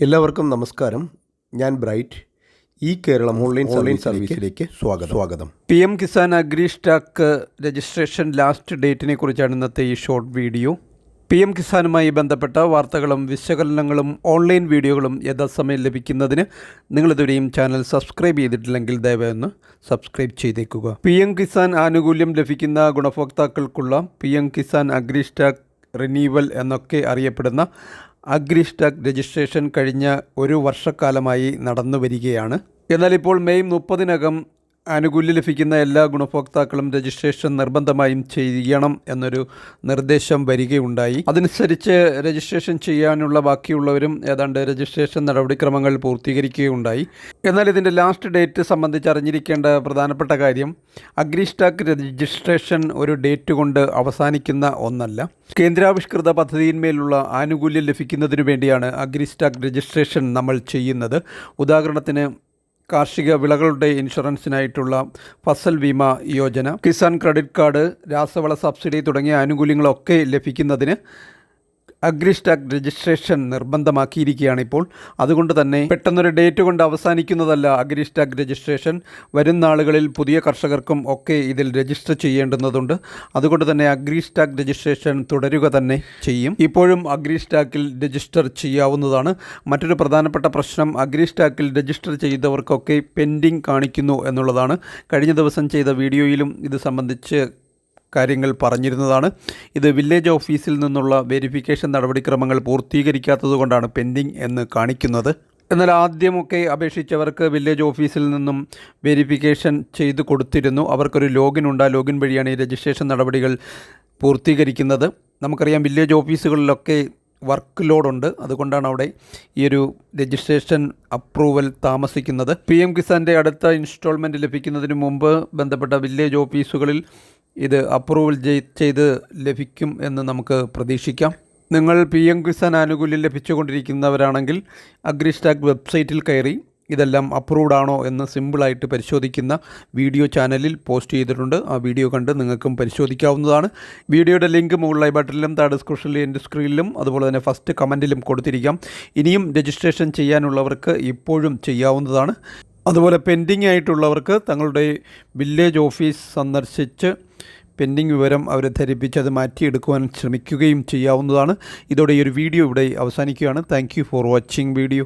എല്ലാവർക്കും നമസ്കാരം. ഞാൻ ബ്രൈറ്റ്. ഈ കേരളം ഓൺലൈൻ സർവീസിലേക്ക് സ്വാഗതം. PM Kisan agri stack registration last ഡേറ്റിനെ കുറിച്ചാണ് ഇന്നത്തെ ഈ ഷോർട്ട് വീഡിയോ. PM കിസാനുമായി ബന്ധപ്പെട്ട വാർത്തകളും വിശകലനങ്ങളും ഓൺലൈൻ വീഡിയോകളും യഥാസമയം ലഭിക്കുന്നതിന് നിങ്ങളിതുവരെയും ചാനൽ സബ്സ്ക്രൈബ് ചെയ്തിട്ടില്ലെങ്കിൽ ദയവായി ഒന്ന് സബ്സ്ക്രൈബ് ചെയ്തേക്കുക. PM കിസാൻ ആനുകൂല്യം ലഭിക്കുന്ന ഗുണഭോക്താക്കൾക്കുള്ള PM Kisan agri stack renewal എന്നൊക്കെ അറിയപ്പെടുന്ന അഗ്രി സ്റ്റാക്ക് രജിസ്ട്രേഷൻ കഴിഞ്ഞ ഒരു വർഷക്കാലമായി നടന്നു വരികയാണ്. എന്നാൽ ഇപ്പോൾ മെയ് 30-നകം ആനുകൂല്യം ലഭിക്കുന്ന എല്ലാ ഗുണഭോക്താക്കളും രജിസ്ട്രേഷൻ നിർബന്ധമായും ചെയ്യണം എന്നൊരു നിർദ്ദേശം വരികയുണ്ടായി. അതനുസരിച്ച് രജിസ്ട്രേഷൻ ചെയ്യാനുള്ള ബാക്കിയുള്ളവരും ഏതാണ്ട് രജിസ്ട്രേഷൻ നടപടിക്രമങ്ങൾ പൂർത്തീകരിക്കുകയുണ്ടായി. എന്നാൽ ഇതിൻ്റെ ലാസ്റ്റ് ഡേറ്റ് സംബന്ധിച്ച് അറിഞ്ഞിരിക്കേണ്ട പ്രധാനപ്പെട്ട കാര്യം, അഗ്രി സ്റ്റാക്ക് രജിസ്ട്രേഷൻ ഒരു ഡേറ്റ് കൊണ്ട് അവസാനിക്കുന്ന ഒന്നല്ല. കേന്ദ്രാവിഷ്കൃത പദ്ധതിയിന്മേലുള്ള ആനുകൂല്യം ലഭിക്കുന്നതിനു വേണ്ടിയാണ് അഗ്രി സ്റ്റാക്ക് രജിസ്ട്രേഷൻ നമ്മൾ ചെയ്യുന്നത്. ഉദാഹരണത്തിന് കാർഷിക വിളകളുടെ ഇൻഷുറൻസിനായിട്ടുള്ള ഫസൽ ബീമ യോജന, കിസാൻ ക്രെഡിറ്റ് കാർഡ്, രാസവള സബ്സിഡി തുടങ്ങിയ ആനുകൂല്യങ്ങളൊക്കെ ലഭിക്കുന്നതിന് അഗ്രി സ്റ്റാക്ക് രജിസ്ട്രേഷൻ നിർബന്ധമാക്കിയിരിക്കുകയാണ് ഇപ്പോൾ. അതുകൊണ്ട് തന്നെ പെട്ടെന്നൊരു ഡേറ്റ് കൊണ്ട് അവസാനിക്കുന്നതല്ല അഗ്രി സ്റ്റാക്ക് രജിസ്ട്രേഷൻ. വരും നാളുകളിൽ പുതിയ കർഷകർക്കും ഒക്കെ ഇതിൽ രജിസ്റ്റർ ചെയ്യേണ്ടുന്നതുണ്ട്. അതുകൊണ്ട് തന്നെ അഗ്രി സ്റ്റാക്ക് രജിസ്ട്രേഷൻ തുടരുക തന്നെ ചെയ്യും. ഇപ്പോഴും അഗ്രി സ്റ്റാക്കിൽ രജിസ്റ്റർ ചെയ്യാവുന്നതാണ്. മറ്റൊരു പ്രധാനപ്പെട്ട പ്രശ്നം, അഗ്രി സ്റ്റാക്കിൽ രജിസ്റ്റർ ചെയ്തവർക്കൊക്കെ പെൻഡിങ് കാണിക്കുന്നു എന്നുള്ളതാണ്. കഴിഞ്ഞ ദിവസം ചെയ്ത വീഡിയോയിലും ഇത് സംബന്ധിച്ച് കാര്യങ്ങൾ പറഞ്ഞിരുന്നതാണ്. ഇത് വില്ലേജ് ഓഫീസിൽ നിന്നുള്ള വെരിഫിക്കേഷൻ നടപടിക്രമങ്ങൾ പൂർത്തീകരിക്കാത്തതുകൊണ്ടാണ് പെൻഡിങ് എന്ന് കാണിക്കുന്നത്. എന്നാൽ ആദ്യമൊക്കെ അപേക്ഷിച്ചവർക്ക് വില്ലേജ് ഓഫീസിൽ നിന്നും വെരിഫിക്കേഷൻ ചെയ്ത് കൊടുത്തിരുന്നു. അവർക്കൊരു ലോഗിൻ ഉണ്ട്. ആ ലോഗിൻ വഴിയാണ് ഈ രജിസ്ട്രേഷൻ നടപടികൾ പൂർത്തീകരിക്കുന്നത്. നമുക്കറിയാം, വില്ലേജ് ഓഫീസുകളിലൊക്കെ വർക്ക് ലോഡുണ്ട്. അതുകൊണ്ടാണ് അവിടെ ഈ ഒരു രജിസ്ട്രേഷൻ അപ്രൂവൽ താമസിക്കുന്നത്. PM കിസാൻ്റെ അടുത്ത ഇൻസ്റ്റാൾമെൻറ്റ് ലഭിക്കുന്നതിന് മുമ്പ് ബന്ധപ്പെട്ട വില്ലേജ് ഓഫീസുകളിൽ ഇത് അപ്രൂവൽ ചെയ്ത് ലഭിക്കും എന്ന് നമുക്ക് പ്രതീക്ഷിക്കാം. നിങ്ങൾ PM കിസാൻ ആനുകൂല്യം ലഭിച്ചുകൊണ്ടിരിക്കുന്നവരാണെങ്കിൽ അഗ്രി സ്റ്റാക്ക് വെബ്സൈറ്റിൽ കയറി ഇതെല്ലാം അപ്രൂവ്ഡ് ആണോ എന്ന് സിമ്പിളായിട്ട് പരിശോധിക്കുന്ന വീഡിയോ ചാനലിൽ പോസ്റ്റ് ചെയ്തിട്ടുണ്ട്. ആ വീഡിയോ കണ്ട് നിങ്ങൾക്കും പരിശോധിക്കാവുന്നതാണ്. വീഡിയോയുടെ ലിങ്ക് മുകളിലായി ബട്ടണിലും താഴെ ഡിസ്ക്രിപ്ഷനിലും എൻ്റെ സ്ക്രീനിലും അതുപോലെ തന്നെ ഫസ്റ്റ് കമൻറ്റിലും കൊടുത്തിരിക്കാം. ഇനിയും രജിസ്ട്രേഷൻ ചെയ്യാനുള്ളവർക്ക് ഇപ്പോഴും ചെയ്യാവുന്നതാണ്. അതുപോലെ പെൻഡിങ് ആയിട്ടുള്ളവർക്ക് തങ്ങളുടെ വില്ലേജ് ഓഫീസ് സന്ദർശിച്ച് പെൻഡിങ് വിവരം അവരെ ധരിപ്പിച്ച് അത് മാറ്റിയെടുക്കുവാൻ ശ്രമിക്കുകയും ചെയ്യാവുന്നതാണ്. ഇതോടെ ഈ ഒരു വീഡിയോ ഇവിടെ അവസാനിക്കുകയാണ്. Thank you for watching video.